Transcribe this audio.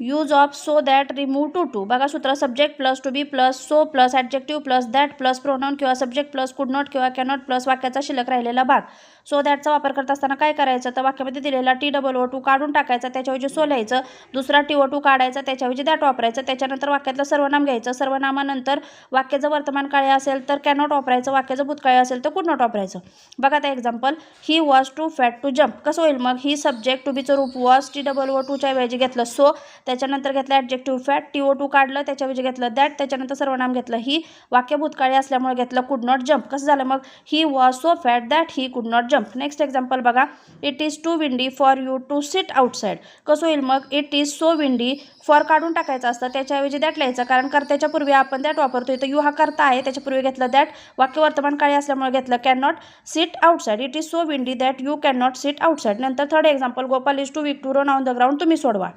Use of so that remove too to. बघा सूत्र subject plus to be plus so plus adjective plus that plus pronoun किंवा subject plus could not किंवा cannot plus वाक्याचा शिल्लक राहिलेला भाग. So दॅटचा वापर करत असताना काय करायचं, तर वाक्यामध्ये दिलेला TOO काढून टाकायचा, त्याच्याऐवजी सो लिहायचं. दुसरा TOO काढायचा, त्याच्याऐवजी दॅट वापरायचं. त्याच्यानंतर वाक्यातलं सर्वनाम घ्यायचं. सर्वनामानंतर वाक्याचं वर्तमान काळी असेल तर कॅनॉट वापरायचं, वाक्याचं भूतकाळी असेल तर कुड नॉट वापरायचं. बघा आता example, he was too fat to jump. कसं होईल मग, ही सब्जेक्ट टू बीचं रूप वॉज TOOच्या ऐवजी घेतलं सो, त्याच्यानंतर घेतलं ॲडजेक्टिव्ह फॅट, TOO काढलं, त्याच्याऐवजी घेतलं दॅट, त्याच्यानंतर सर्वनाम घेतलं ही, वाक्य भूतकाळी असल्यामुळे घेतलं कुड नॉट जम्प. कसं झालं मग, he was so fat that he could not jump. Next example बघा, it is too windy for you to sit outside. कसं होईल मग, it is so windy, for काढून टाकायचं असतं, त्याच्याऐवजी दॅट लिहायचं, कारण कर्त्याच्या पूर्वी आपण दॅट वापरतोय, तर यू हा कर्ता आहे, त्याच्यापूर्वी घेतलं दॅट, वाक्य वर्तमान काळी असल्यामुळे घेतलं can not sit outside. It is so windy that you can not sit outside. नंतर third example, Gopal is too weak to run on the ground. तुम्ही सोडवा.